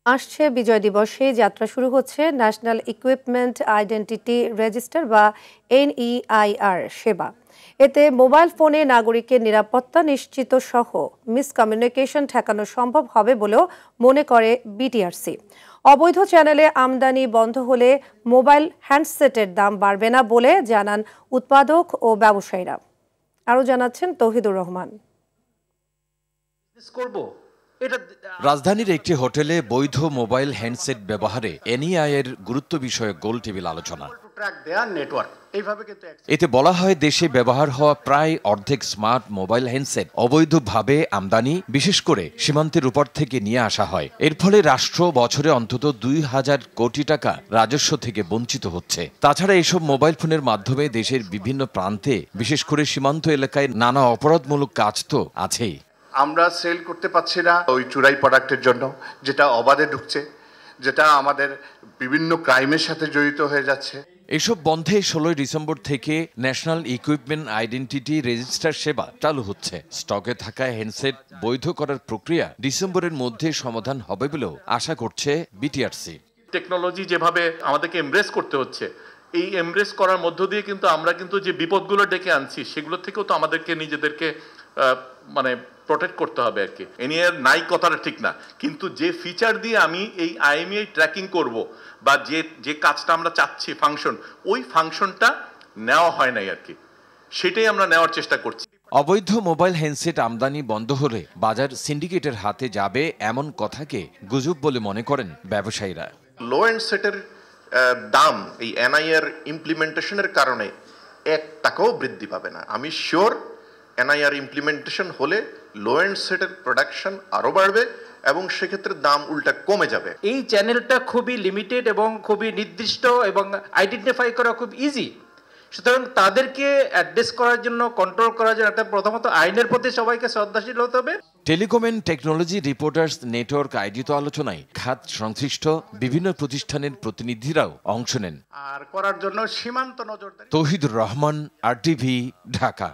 আসছে বিজয় দিবসে যাত্রা শুরু হচ্ছে ন্যাশনাল ইকুইপমেন্ট আইডেন্টিটি রেজিস্টার বা NEIR সেবা। এতে মোবাইল ফোনে নাগরিকের নিরাপত্তা নিশ্চিত সহ মিসকমিউনিকেশন ঠেকানো সম্ভব হবে বলেও মনে করে বিটিআরসি। অবৈধ চ্যানেলে আমদানি বন্ধ হলে মোবাইল হ্যান্ডসেটের দাম বাড়বে না বলে জানান উৎপাদক ও ব্যবসায়ীরা। আরও জানাচ্ছেন তৌহিদুর রহমান। রাজধানীর একটি হোটেলে বৈধ মোবাইল হ্যান্ডসেট ব্যবহারে NEI এর গুরুত্ব বিষয়ে গোল টেবিল আলোচনা। এতে বলা হয় দেশে ব্যবহার হওয়া প্রায় অর্ধেক স্মার্ট মোবাইল হ্যান্ডসেট অবৈধভাবে আমদানি, বিশেষ করে সীমান্তের উপর থেকে নিয়ে আসা হয়। এর ফলে রাষ্ট্র বছরে অন্তত ২,০০০ কোটি টাকা রাজস্ব থেকে বঞ্চিত হচ্ছে। তাছাড়া এসব মোবাইল ফোনের মাধ্যমে দেশের বিভিন্ন প্রান্তে, বিশেষ করে সীমান্ত এলাকায় নানা অপরাধমূলক কাজ তো আছেই। আমরা সেল করতে পারছি না ওই চুরাই প্রোডাক্টের জন্য, যেটা অবাধে ঢুকছে, যেটা আমাদের বিভিন্ন ক্রাইমের সাথে জড়িত হয়ে যাচ্ছে। এসব বন্ধে ১৬ ডিসেম্বর থেকে ন্যাশনাল ইকুইপমেন্ট আইডেন্টিটি রেজিস্টার সেবা চালু হচ্ছে। স্টকে থাকা হ্যান্ডসেট বৈধ করার প্রক্রিয়া ডিসেম্বরের মধ্যে সমাধান হবে বলেও আশা করছে বিটিআরসি। টেকনোলজি যেভাবে আমাদেরকে এমব্রেস করতে হচ্ছে, এই এমব্রেস করার মধ্য দিয়ে কিন্তু আমরা কিন্তু যে বিপদগুলো ডেকে আনছি সেগুলো থেকেও তো আমাদেরকে নিজেদেরকে প্রোটেক্ট করতে হবে আর কি। NEI নাই কথাটা ঠিক না, কিন্তু যে ফিচার দিয়ে আমি এই IMEI ট্র্যাকিং করব বা যে কাজটা আমরা চাচ্ছি ফাংশন, ওই ফাংশনটা নেওয়া হয় নাই আর কি, সেটাই আমরা নেওয়ার চেষ্টা করছি। অবৈধ মোবাইল হ্যান্ডসেট আমদানি বন্ধ হলে বাজার সিন্ডিকেটের হাতে যাবে এমন কথাকে গুজব বলে মনে করেন ব্যবসায়ীরা। লো এন্ড সেটের দাম এই NIR ইমপ্লিমেন্টেশনের কারণে 1 টাকাও বৃদ্ধি পাবে না। আমি শিওর NIR ইমপ্লিমেন্টেশন হলে লো এন্ড সেটের প্রোডাকশন আরও বাড়বে এবং সেক্ষেত্রে দাম উল্টা কমে যাবে। এই চ্যানেলটা খুবই লিমিটেড এবং খুবই নির্দিষ্ট এবং আইডেন্টিফাই করা খুব ইজি। সুতরাং তাদেরকে অ্যাড্রেস করার জন্য, কন্ট্রোল করার জন্য প্রথমত আইনের প্রতি সবাইকে শ্রদ্ধাশীল হতে হবে। Telecom and technology reporters network আয়োজিত আলোচনায় খাত সংশ্লিষ্ট বিভিন্ন প্রতিষ্ঠানের প্রতিনিধিরাও অংশ নেন। আর করার জন্য সীমান্ত নজরদারি। তৌহিদুর রহমান, RTV, ঢাকা।